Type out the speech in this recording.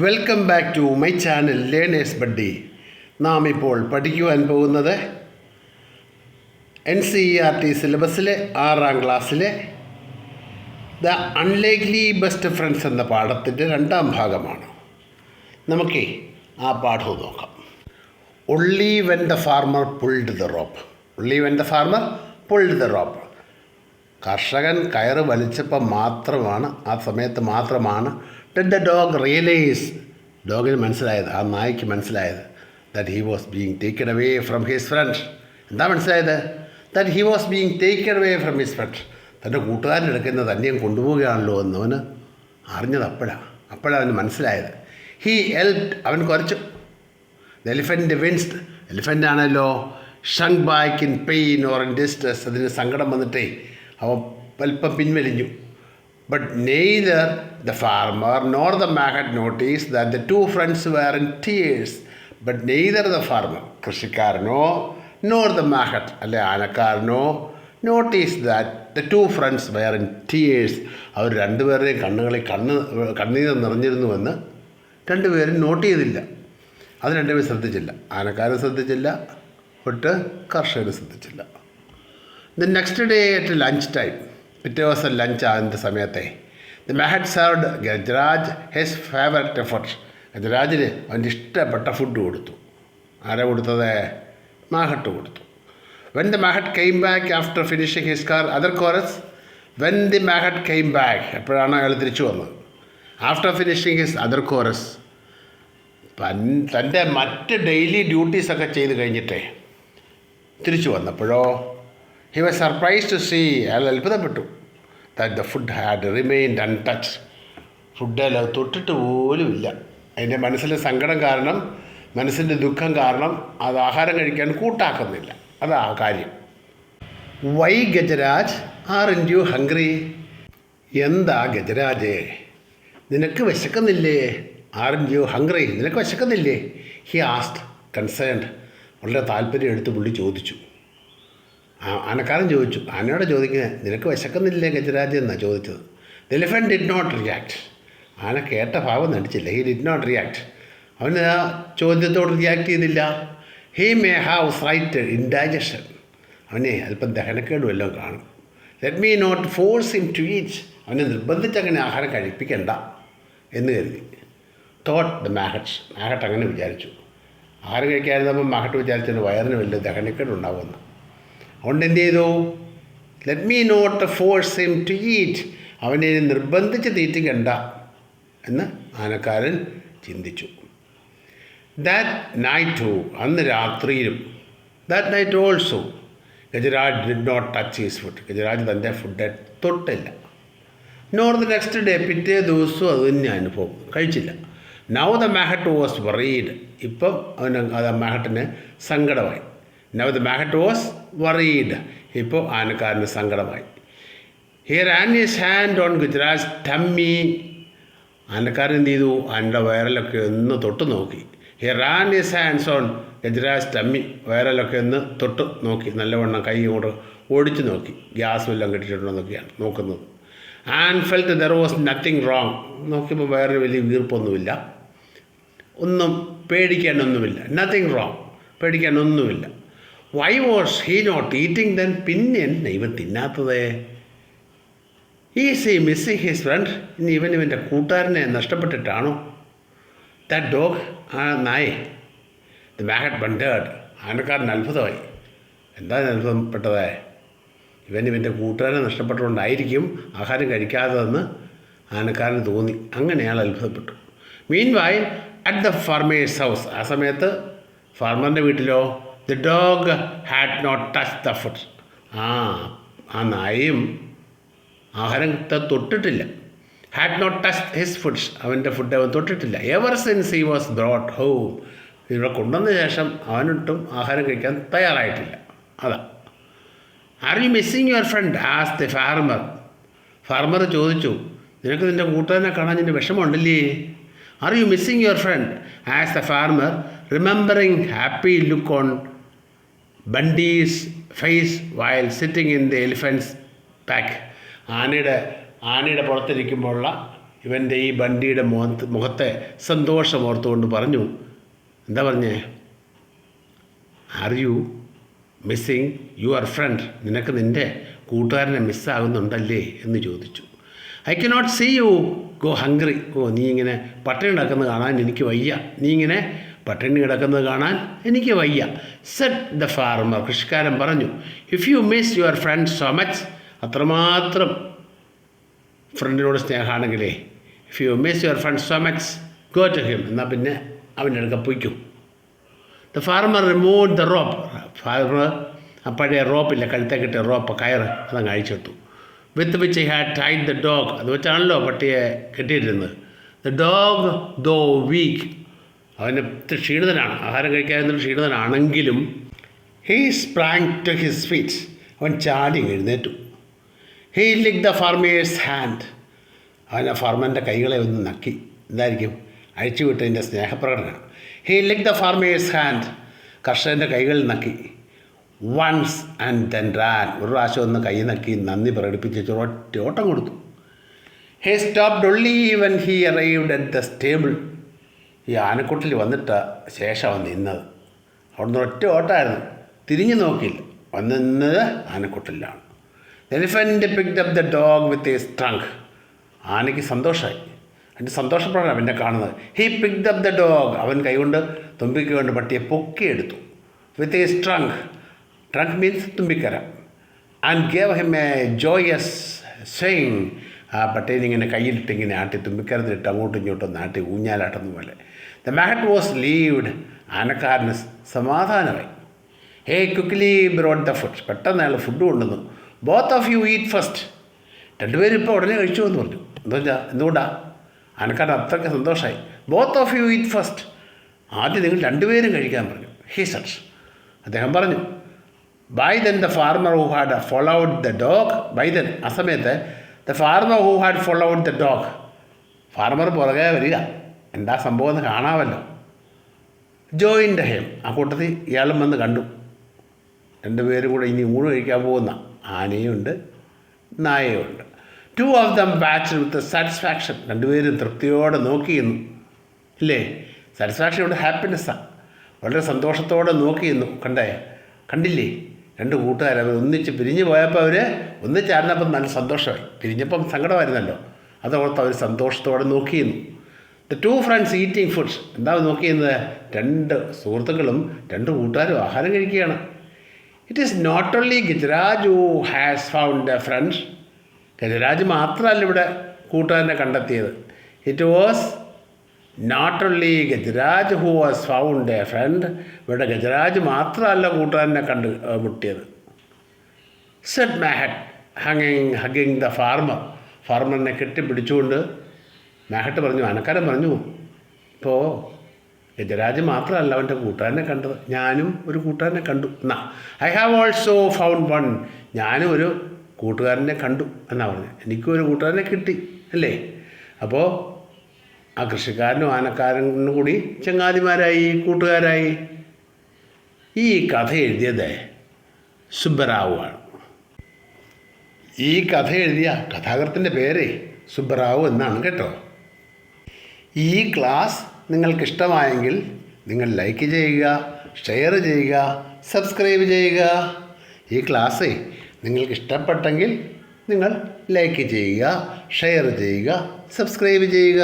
Welcome back to my channel learners buddy. നാം ഇപ്പോൾ പഠിക്കുവാൻ പോകുന്നത് NCERT സിലബസിലെ 6ാം ക്ലാസ്സിലെ ദ അൺലൈക്ലി ബെസ്റ്റ് ഫ്രണ്ട്സ് എന്ന പാഠത്തിൻ്റെ 2ാം ഭാഗമാണ്. നമുക്ക് ആ പാഠം നോക്കാം. Only when the farmer pulled the rope. Only when the farmer pulled the rope. കർഷകൻ കയറ് വലിച്ചപ്പോൾ മാത്രമാണ്, ആ സമയത്ത് മാത്രമാണ് did the dog realize, ഡോഗിന് മനസ്സിലായത്, ആ നായ്ക്ക് മനസ്സിലായത്, that he was being taken away from his friend. എന്താ മനസ്സിലായത്? that he was being taken away from his friend. തൻ്റെ കൂട്ടുകാരൻ എടുക്കുന്ന തന്നെയും കൊണ്ടുപോവുകയാണല്ലോ എന്നവന് അറിഞ്ഞത് അപ്പോഴാണ് അവന് മനസ്സിലായത്. he helped, അവൻ കുറച്ചു. the elephant winced, എലിഫൻ്റ് ആണല്ലോ, shrunk back in pain or in distress, അതിന് സങ്കടം വന്നിട്ടേ അവൻ അല്പം പിൻവലിഞ്ഞു. But neither the farmer nor the maggot noticed that the two friends were in tears. But neither the farmer, കൃഷിക്കാരനോ, nor the maggot, അല്ലെ ആനക്കാരനോ, noticed that the two friends were in tears. അവർ രണ്ടുപേരുടെയും കണ്ണീർ നിറഞ്ഞിരുന്നുവെന്ന് രണ്ടുപേരും not ചെയ്തില്ല. അത് രണ്ടുപേരും ശ്രദ്ധിച്ചില്ല. ആനക്കാരൻ ശ്രദ്ധിച്ചില്ല, കർഷകർ ശ്രദ്ധിച്ചില്ല. The next day at lunch time, പിറ്റേ ദിവസം ലഞ്ച് ആകുന്ന സമയത്തെ the mahout served Gajaraj his favourite food. ഗജരാജിന് അവൻ്റെ ഇഷ്ടപ്പെട്ട ഫുഡ് കൊടുത്തു. ആരാ കൊടുത്തത്? മാഹട്ട് കൊടുത്തു. When the mahout came back after finishing his other chores. When the mahout came back, എപ്പോഴാണ് അയാൾ തിരിച്ചു വന്നത്? After finishing his other chores, തൻ്റെ മറ്റ് ഡെയിലി ഡ്യൂട്ടീസൊക്കെ ചെയ്ത് കഴിഞ്ഞിട്ടേ തിരിച്ചു വന്നപ്പോഴോ he was surprised to see, അയാൾ അത്ഭുതപ്പെട്ടു, that the food had remained untouched. ഫുഡല്ല തൊട്ടിട്ട് പോലുമില്ല. അതിൻ്റെ മനസ്സിലെ സങ്കടം കാരണം, മനസ്സിൻ്റെ ദുഃഖം കാരണം അത് ആഹാരം കഴിക്കാൻ കൂട്ടാക്കുന്നില്ല. അതാ കാര്യം. Why Gajaraj aren't you hungry? എന്താ ഗജരാജേ, നിനക്ക് വിശക്കുന്നില്ലേ? ആറന്റ് യു ഹംഗ്രി, നിനക്ക് വിശക്കുന്നില്ലേ? He asked concerned. വളരെ താല്പര്യം എടുത്ത് പുള്ളി ചോദിച്ചു. ആനക്കാരൻ ചോദിച്ചു, ആനയോട് ചോദിക്കുന്നത്, നിനക്ക് വിശക്കുന്നില്ലേ ഗജരാജ് എന്നാണ് ചോദിച്ചത്. The elephant did not react. ആന കേട്ട ഭാവം നടിച്ചില്ല. He did not react. അവന് ആ ചോദ്യത്തോട് റിയാക്ട് ചെയ്തില്ല. He may have slight indigestion. അവനെ അല്പം ദഹനക്കേടും എല്ലാം കാണും. Let me not force him to eat. അവനെ നിർബന്ധിച്ച് അങ്ങനെ ആഹാരം കഴിപ്പിക്കണ്ട എന്ന് കരുതി. Thought the മാഹട്ട്. മാഹട്ട് അങ്ങനെ വിചാരിച്ചു. ആഹാരം കഴിക്കാതിരുന്നപ്പോൾ മാഹട്ട് വിചാരിച്ചതിന് വയറിന് വലിയ ദഹനക്കേടുണ്ടാവുമെന്ന്. അതുകൊണ്ട് എന്ത് ചെയ്തു? Let me not force him to eat. അവനെ നിർബന്ധിച്ച് തീറ്റിക്കണ്ട എന്ന് ആനക്കാരൻ ചിന്തിച്ചു. ദാറ്റ് നൈറ്റ്, അന്ന് രാത്രിയിലും, that night also Gajaraj did not touch his food. Gajaraj തൻ്റെ ഫുഡ് തൊട്ടില്ല. നോർ ദ നെക്സ്റ്റ് ഡേ, പിറ്റേ ദിവസവും അത് തന്നെ അനുഭവം, കഴിച്ചില്ല. Now the mahout was worried. ഇപ്പം മാഹട്ടിന് സങ്കടമായി. Now the mahout was worried. ഇപ്പോൾ ആനക്കാരന് സങ്കടമായി. He ran his hand on Gajaraj tummy. ആനക്കാരൻ എന്ത് ചെയ്തു? ആനയുടെ വയറിലൊക്കെ ഒന്ന് തൊട്ട് നോക്കി. He ran his hands on Gajaraj tummy. വയറിലൊക്കെ ഒന്ന് തൊട്ട് നോക്കി, നല്ലവണ്ണം കൈ കൊണ്ട് ഓടിച്ചു നോക്കി, ഗ്യാസ് വല്ലതും കെട്ടിട്ടുണ്ടോ എന്നൊക്കെയാണ് നോക്കുന്നത്. And felt there was nothing wrong. നോക്കിയപ്പോൾ വേറെ വലിയ വീർപ്പൊന്നുമില്ല, ഒന്നും പേടിക്കാനൊന്നുമില്ല. നത്തിങ് റോങ്, പേടിക്കാനൊന്നുമില്ല. Why was he not eating then? പിന്നെ ഇവൻ തിന്നാത്തത്? Is he missing his friend? ഇനി ഇവൻ്റെ കൂട്ടുകാരനെ നഷ്ടപ്പെട്ടിട്ടാണോ? ദാറ്റ് ഡോഗ്, ആ നായ. The മാഹട്ട് wondered. ആനക്കാരൻ അത്ഭുതമായി. എന്താ അത്ഭുതപ്പെട്ടത്? ഇവൻ്റെ കൂട്ടുകാരനെ നഷ്ടപ്പെട്ടുകൊണ്ടായിരിക്കും ആഹാരം കഴിക്കാത്തതെന്ന് ആനക്കാരന് തോന്നി. അങ്ങനെ അയാൾ അത്ഭുതപ്പെട്ടു. Meanwhile at the farmer's house, ആ സമയത്ത് ഫാർമറിൻ്റെ വീട്ടിലോ, the dog had not touch the food. ആ നായയും ആഹാരത്തെ തൊട്ടിട്ടില്ല. Had not touch his foods, അവൻ്റെ ഫുഡ് അവൻ തൊട്ടിട്ടില്ല. Ever since he was brought home. ഇവിടെ കൊണ്ടുവന്ന ശേഷം അവനൊട്ടും ആഹാരം കഴിക്കാൻ തയ്യാറായിട്ടില്ല. അതാ. Are you missing your friend ആസ് ദ ഫാർമർ. ഫാർമർ ചോദിച്ചു, നിനക്ക് നിൻ്റെ കൂട്ടുകാരനെ കാണാൻ നിൻ്റെ വിഷമമുണ്ടല്ലേ? Are you missing your friend ആസ് the farmer remembering happy look on Bunty's face while sitting in the elephant's back. ആനയുടെ പുറത്തിരിക്കുമ്പോഴുള്ള ഇവൻ്റെ ഈ ബണ്ടിയുടെ മുഖത്തെ സന്തോഷം ഓർത്തുകൊണ്ട് പറഞ്ഞു. എന്താ പറഞ്ഞേ? Are you missing your friend? നിനക്ക് നിൻ്റെ കൂട്ടുകാരനെ മിസ്സാകുന്നുണ്ടല്ലേ എന്ന് ചോദിച്ചു. I cannot see you go hungry. നീ ഇങ്ങനെ പട്ടിണി കിടക്കുന്നത് കാണാൻ എനിക്ക് വയ്യ. നീ ഇങ്ങനെ പട്ടിണി കിടക്കുന്നത് കാണാൻ എനിക്ക് വയ്യ. Said the farmer. കൃഷിക്കാരൻ പറഞ്ഞു. If you miss your friend so much, അത്രമാത്രം ഫ്രണ്ടിനോട് സ്നേഹമാണെങ്കിലേ, if you miss your friend so much go to him. എന്നാൽ പിന്നെ അവൻ്റെ അടുക്ക പൊയ്ക്കും. The farmer remove the rope. Farmer പഴയ റോപ്പില്ല, കഴുത്തെ കിട്ടിയ റോപ്പ്, കയറ്, അതങ്ങ് അഴിച്ചിട്ടു. With which he had tied the dog. അത് വെച്ചാണല്ലോ പട്ടിയെ കെട്ടിയിരുന്നത്. The dog though weak. അവന് ക്ഷീണിതനാണ്, ആഹാരം കഴിക്കാതിരുന്ന ക്ഷീണിതനാണെങ്കിലും he sprang to his feet. അവൻ ചാടി എഴുന്നേറ്റു. He lick the farmer's hand. അവൻ ആ ഫാർമറിൻ്റെ കൈകളെ ഒന്ന് നക്കി. എന്തായിരിക്കും? അഴിച്ചുവിട്ടതിൻ്റെ സ്നേഹപ്രകടനം. He lick the farmer's hand. കർഷകൻ്റെ കൈകളിൽ നക്കി. Once and then ran. ഒരു പ്രാവശ്യം ഒന്ന് കൈ നക്കി നന്ദി പ്രകടിപ്പിച്ച് ഒറ്റ ഓട്ടം കൊടുത്തു. He stopped only when he arrived at the stable. ഈ ആനക്കൊട്ടിൽ വന്നിട്ട് ശേഷമാണ് നിന്നത്. അവിടുന്ന് ഒറ്റ ഓട്ടമായിരുന്നു, തിരിഞ്ഞു നോക്കിയില്ല. വന്ന് നിന്നത് ആനക്കൊട്ടിലാണ്. Elephant picked up the dog with his trunk. ആനയ്ക്ക് സന്തോഷമായി. അതിൻ്റെ സന്തോഷപ്രകടനം എന്നെ കാണുന്നത്. He picked up the dog. അവൻ കൈകൊണ്ട് തുമ്പിക്ക് കൊണ്ട് പട്ടിയെ പൊക്കിയെടുത്തു. With his trunk. Trunk means തുമ്പിക്കര. And gave him a joyous swing. ആ പട്ടീനെ ഇങ്ങനെ കയ്യിലിട്ട് ഇങ്ങനെ ആട്ടി, തുമ്പിക്കരത്തിലിട്ട് അങ്ങോട്ടും ഇങ്ങോട്ടും നാട്ടി ഊഞ്ഞാലാട്ടുന്ന പോലെ. The mahout was relieved. ആനക്കാരന് സമാധാനമായി. He quickly brought the food. പെട്ടെന്ന് അയാൾ ഫുഡ് കൊണ്ടുവന്നു. Both of you eat first. രണ്ടുപേരും ഇപ്പോൾ ഉടനെ കഴിച്ചു എന്ന് പറഞ്ഞു. എന്തുകൊണ്ടാ? ആനക്കാരൻ അത്രയ്ക്ക് സന്തോഷമായി. Both of you eat first. ആദ്യം നിങ്ങൾ രണ്ടുപേരും കഴിക്കാൻ പറഞ്ഞു. He said. അദ്ദേഹം പറഞ്ഞു. By then the farmer who had followed the dog. By then, ആ സമയത്ത് the farmer who had followed the dog. Farmer പുറകെ വരിക, എന്താ സംഭവം എന്ന് കാണാമല്ലോ. Joined him. ആ കൂട്ടത്തിൽ ഇയാളും വന്ന് കണ്ടു. രണ്ടുപേരും കൂടെ ഇനി ഊണ് കഴിക്കാൻ പോകുന്ന ആനയുണ്ട്, നായയുണ്ട്. Two of them watched with satisfaction. രണ്ടുപേരും തൃപ്തിയോടെ നോക്കിയിരുന്നു. ഇല്ലേ? സാറ്റിസ്ഫാക്ഷൻ ഇവിടെ ഹാപ്പിനെസ്സാണ്. വളരെ സന്തോഷത്തോടെ നോക്കിയിരുന്നു. കണ്ടില്ലേ? രണ്ട് കൂട്ടുകാർ അവർ ഒന്നിച്ച് പിരിഞ്ഞു പോയപ്പോൾ അവർ ഒന്നിച്ചായിരുന്നപ്പം നല്ല സന്തോഷമായി. പിരിഞ്ഞപ്പം സങ്കടമായിരുന്നല്ലോ. അതോർത്ത് അവർ സന്തോഷത്തോടെ നോക്കിയിരുന്നു. The two friends eating foods. എന്താ നോക്കിയിരുന്നത്? രണ്ട് സുഹൃത്തുക്കളും രണ്ട് കൂട്ടുകാരും ആഹാരം കഴിക്കുകയാണ്. It is not only Gajaraj who has found a friend. Gajaraj മാത്രമല്ല ഇവിടെ കൂട്ടുകാരനെ കണ്ടെത്തിയത്. It was not only Gajaraj who was found a friend. ഇവിടെ ഗജരാജ് മാത്രമല്ല കൂട്ടുകാരനെ മുട്ടിയത്. Said mahout hugging the farmer. ഫാർമറിനെ കെട്ടിപ്പിടിച്ചുകൊണ്ട് മാഹറ്റ് പറഞ്ഞു, ആനക്കാരൻ പറഞ്ഞു, ഇപ്പോൾ ഗജരാജ് മാത്രമല്ല അവൻ്റെ കൂട്ടുകാരനെ കണ്ടത്, ഞാനും ഒരു കൂട്ടുകാരനെ കണ്ടു. എന്നാ I have also found one. ഞാനും ഒരു കൂട്ടുകാരനെ കണ്ടു എന്നാ പറഞ്ഞു. എനിക്കും ഒരു കൂട്ടുകാരനെ കിട്ടി അല്ലേ? അപ്പോൾ ആ കൃഷിക്കാരനും ആനക്കാരനും കൂടി ചങ്ങാതിമാരായി, കൂട്ടുകാരായി. ഈ കഥ എഴുതിയത് സുബ്ബറാവു ആണ്. ഈ കഥ എഴുതിയ കഥാകൃത്തിൻ്റെ പേര് സുബ്ബറാവു എന്നാണ് കേട്ടോ. ഈ ക്ലാസ് നിങ്ങൾക്കിഷ്ടമായെങ്കിൽ നിങ്ങൾ ലൈക്ക് ചെയ്യുക, ഷെയർ ചെയ്യുക, സബ്സ്ക്രൈബ് ചെയ്യുക. ഈ ക്ലാസ് നിങ്ങൾക്ക് ഇഷ്ടപ്പെട്ടെങ്കിൽ നിങ്ങൾ ലൈക്ക് ചെയ്യുക, ഷെയർ ചെയ്യുക, സബ്സ്ക്രൈബ് ചെയ്യുക.